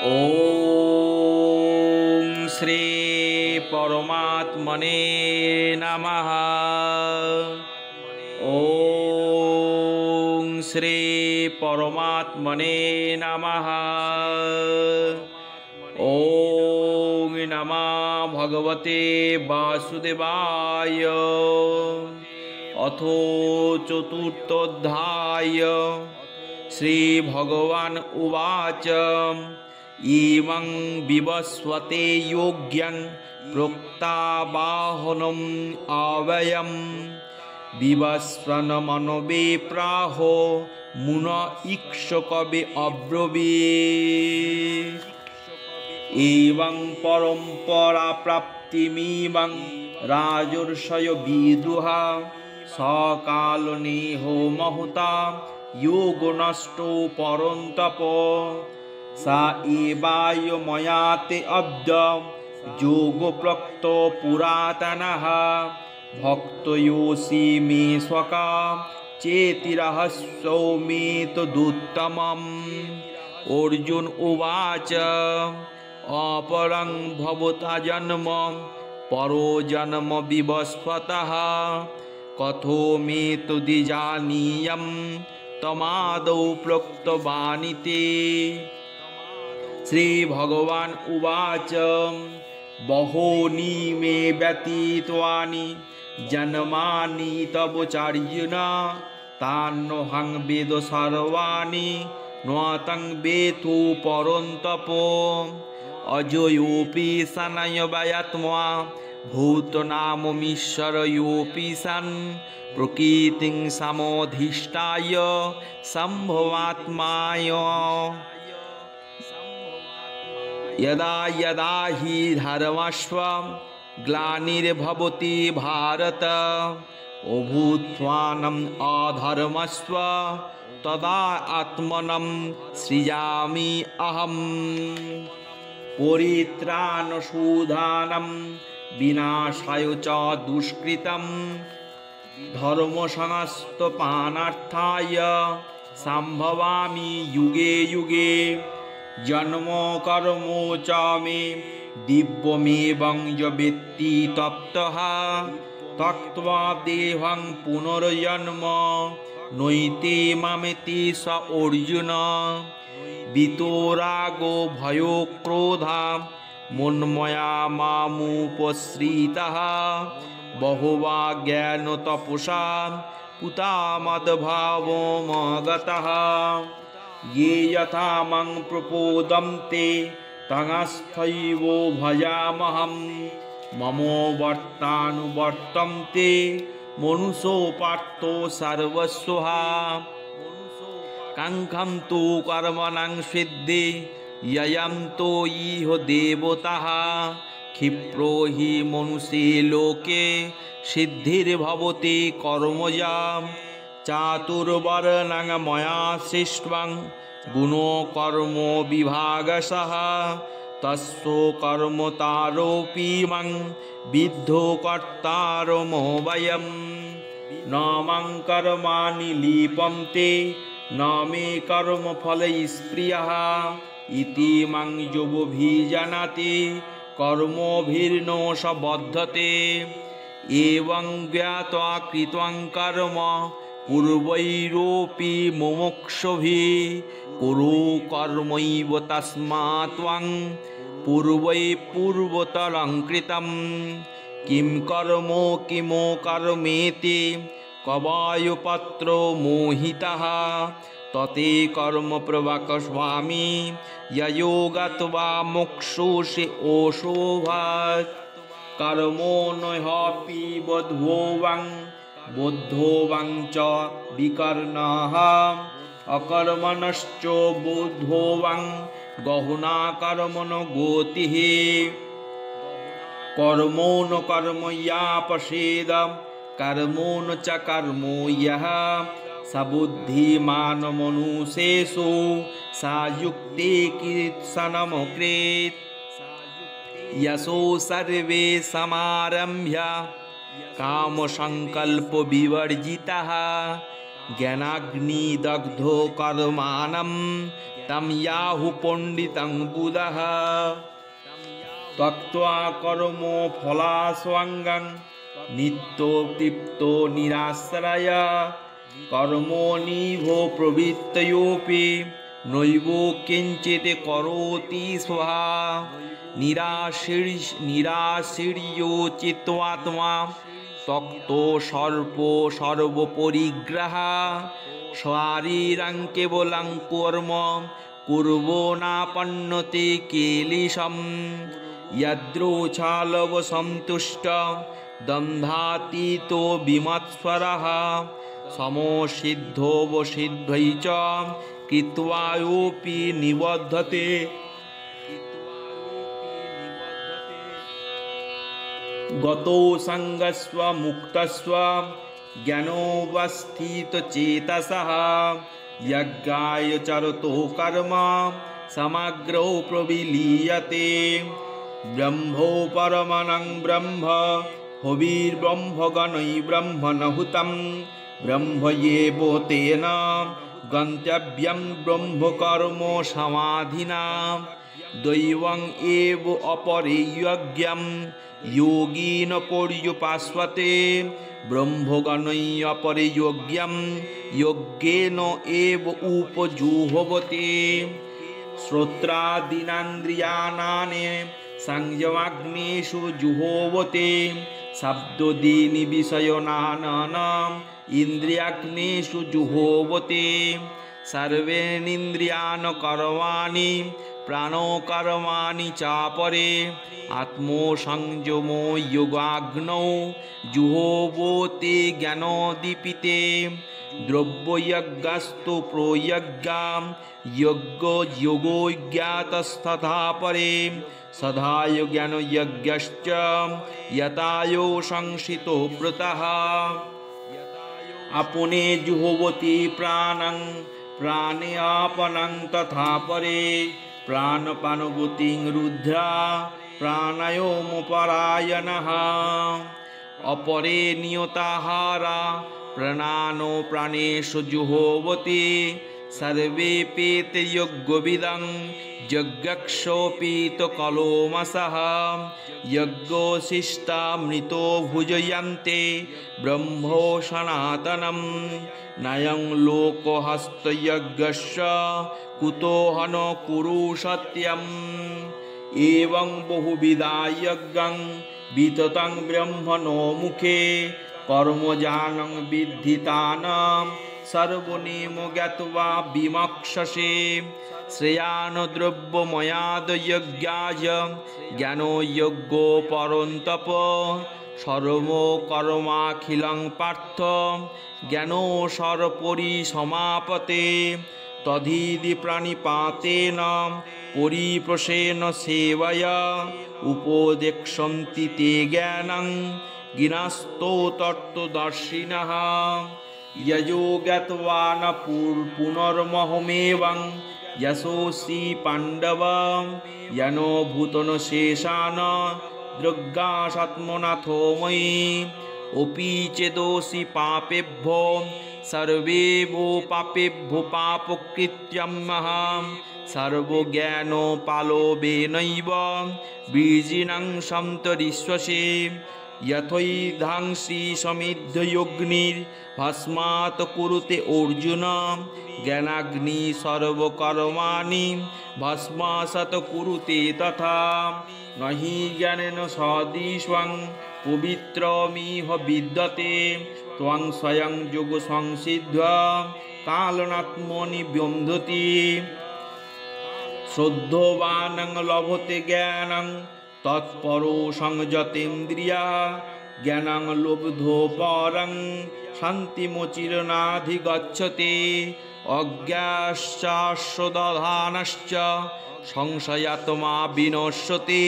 ओम श्री परमात्मने नमः। ओम श्री परमात्मने नमः। ओम नमः भगवते वासुदेवाय। अथो चतुर्थोऽध्याय। श्री भगवान उवाच इमं विवस्वते योग्यं प्रोक्तावाहनम् अव्ययम् विवस्वन्मनवे प्राहो मुन इक्ष्वाकवे अब्रवीत्। एवं परम्परा प्राप्तिमिमं राजर्षयो विदुः सकालनेहो महता योगो नष्टो परन्तप। सा एवाय मया ते अद्य योगो प्रोक्तो पुरातनः भक्तयोऽसि मे स्वका चेतिरहस्यो मे तदुत्तमम्। अर्जुन उवाच अपरं भवता जन्म परो जन्म विवस्वतः कथो मे तद्विजानीयं तमादौ प्रोक्तवानिति। श्री भगवान उवाच बहूनि मे व्यतीतानि जन्मानि तव चार्जुन तान्नहं वेद सर्वाणि न तं वेत्तु परन्तप। अजयोऽपि सनयवयात्मा भूतनाममीश्वरयोऽपि सन् प्रकृतिं समधिष्ठाय सम्भवात्माय। यदा यदा हि धर्मस्य ग्लानिर्भवति भारत अभूत्थानम् अधर्मस्य तदा आत्मनं सृजामि अहम्। परित्राणशोधनं विनाशाय च दुष्कृतं धर्मसंस्थापनार्थाय सम्भवामि युगे युगे। जन्म कर्म च मे दिव्यमेवं य वेत्ति तप्तः त्यक्त्वा देहं पुनर्जन्म नैति मामेति स अर्जुन। वितरागो भयो क्रोधा मन्मया मामुपश्रिताः बहुवा ज्ञानतपसा पूता मद्भावमगताः। ये यथा मां प्रपोदन्ते तथैव भजाम्यहं मम वर्तानुवर्तन्ते मनुष्यो पार्थो सर्वस्वः। काङ्क्षं तु कर्मणां सिद्धि ययं तो इह देवताः क्षिप्रो हि मनुष्ये लोके सिद्धिर्भवति कर्मजा। चातुर्वर्ण्यं मया सृष्टं गुणो कर्म विभागशः तस्य कर्मतारोऽपि मां विद्धो कर्तारमव्ययम्। न मां कर्माणि लिप्यन्ते न मे कर्मफलस्पृहः इति मां योऽभिजानाति कर्मभिर्न स बध्यते। एवं ज्ञात्वा कृतं कर्म पूर्वैरोऽपि मुमुक्षुभिः कुरु कर्मैव तस्मात् त्वं पूर्वतरं कृतं। किं कर्म किमो कर्मेति कवायुपत्रो मोहितः तते कर्म प्रवक्ष्यामि ययो गत्वा मोक्षोऽसि ओषोभात्। कर्मो न ह्यपि बोद्धोऽवां च विकर्णः अकर्मणश्च बोद्धोऽवां गहुना कर्मणो गतिः। कर्मो न कर्म यापसेद कर्मो न च कर्मो यः स बुद्धिमान् मनुष्येषु सा युक्ते कृत्स्नमकृत्। यशो सर्वे समारम्भ्य कामसङ्कल्पविवर्जितः জ্ঞানাগ্নিদগ্ধ কর্মাণম তম ইয়াহু পণ্ডিতং বুধঃ ত্যক্ত্বা কর্ম ফলাস্বাঙ্গং নিত্যতৃপ্তো নিরাশ্রয় কর্মণীভো প্রবৃত্তয়োপি নৈব কিঞ্চিৎ করোতি স্বহা নিরাশীর্যো চিত্তাত্মা তক্তো সর্প সর্বপরিগ্রহা শারীরং কেবলং কর্ম কুর্বো নাপন্নতে কেলিশম যদ্রোচ্ছালব সন্তুষ্ট দম্ভাতীতো বিমৎস্বরः সমসিদ্ধোবসিদ্ধৈ চ কৃত্বায়োপি নিবধ্যতে গতো সঙ্গস্ব মুক্তস্ব জ্ঞানোবস্থিতচেতসঃ যজ্ঞায় চরতো কর্ম সমগ্রো প্রবিলীয়তে ব্রহ্মোপরমণং ব্রহ্ম হবির্ব্রহ্মগণৈ ব্রহ্মণহুতং ব্রহ্ময়েব তেন গন্তব্যং ব্রহ্মকর্ম সমাধিনা দৈবং এব অপরে যজ্ঞং যোগীন পর্যুপাস্বতে ব্রহ্মগণৈ অপরে যজ্ঞং যজ্ঞেন এব উপজুহবতে শ্রোত্রাদীনান্দ্রিয়াণানি সংযমাগ্নেষু জুহোবতে শব্দদীনি বিষয়নানানাম ইন্দ্রিয়াগ্নেষু জুহোবতে সর্বেণীন্দ্রিয়াণি কর্মাণি প্রাণকর্মাণি চাপরে আত্মসংযমো যোগাগ্নৌ জুহোবতে জ্ঞানদীপিতে দ্রব্যযজ্ঞস্তু প্রয়জ্ঞাম যোগজ্ঞাতস্তথা পরে সদায় জ্ঞানযজ্ঞশ্চ যতায়ো সংসিতো ব্রতঃ আপনে জুহোবতি প্রাণং প্রাণে আপনং তথা পরে প্রাণপানগতিং রুদ্রা প্রাণায়ামপরায়ণঃ অপরে নিয়তাহারা প্রাণানো প্রাণেষু জুহোবতি সর্বেপেতে যজ্ঞবিদং যজ্ঞক্ষোপীতকলোমসঃ যজ্ঞশিষ্টামৃতো ভুজয়ন্তে ব্রহ্মো সনাতনম নয়ং লোকহস্তযজ্ঞস্য কুতোহন কুরু সত্যম এবং বহুবিধা যজ্ঞং বিততং ব্রহ্মণো মুখে কর্মজানং বিদ্ধিতানাং সর্বনেম জ্ঞাত্বা বিমক্ষসে শ্রেয়ান দ্রব্যময়াদযজ্ঞায় জ্ঞানযজ্ঞো পরন্তপ সর্বকর্মাখিলং পার্থ জ্ঞানো সর্বপরিসমাপতে তদিতি প্রাণিপাতেন পরিপ্রশেন সেবয়া উপদেক্ষন্তি তে জ্ঞানং গিনাস্তো তত্ত্বদর্শিনঃ যজো জ্ঞাত্বা ন পুনর্মহমেবং যশোসি পাণ্ডব যনো ভূতন শেষান দ্রজ্ঞাসাত্মনাথো ময়ি অপি চেদোষি পাপেভ্যো সর্বেভ্যো পাপেভ্যো পাপকৃত্যং মহাম সর্বজ্ঞানোপালোভেনৈব বীজিনং সন্তরিষ্যসে यथैधांसि समिद्धयोग्निर्भस्मात् कुरुते अर्जुन ज्ञानाग्नि सर्वकर्माणि भस्मासत् कुरुते तथा न हि ज्ञानेन सदृशं पवित्रमिह विद्यते त्वं स्वयं योगसंसिद्ध्वा कालनात्मनि व्यन्धति श्रद्धवान् लभते ज्ञानं तत्परो संयतेन्द्रिया ज्ञानं लब्धो परं शान्तिमचिरनाधिगच्छति अज्ञाश्चाश्रदधानश्च संशयात्मा विनश्यति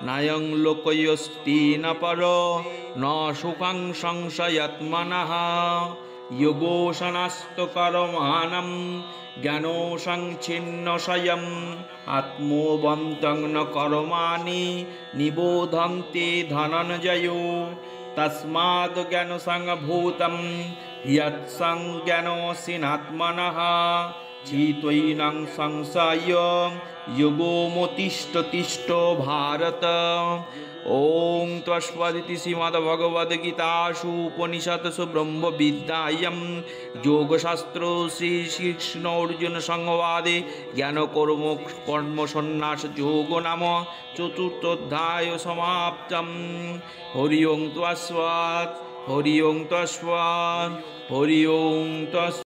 नायं लोकयस्ति न परो न सुखं संशयात्मनः योगोशनस्तकर्माणं ज्ञानो संच्छिन्नशयम् आत्मवन्तं न कर्माणि निबोधन्ते धनञ्जयो तस्माद् ज्ञानसंभूतं यत्संज्ञानोऽसिनात्मनः चित्वैनं संशय योगोमतिष्ठतिष्ठो भारत। ओम तस्सदिति श्रीमद्भगवद्गीतासु उपनिषत्सु ब्रह्मविद्यायां योगशास्त्रे श्रीकृष्ण अर्जुन संवादे ज्ञानकर्म कर्मसन्न्यास योगो नाम चतुर्थोऽध्याय समाप्तम्। हरि ओं तस्सत् हरि ओं तस्सत् हरि ओं तस्सत्।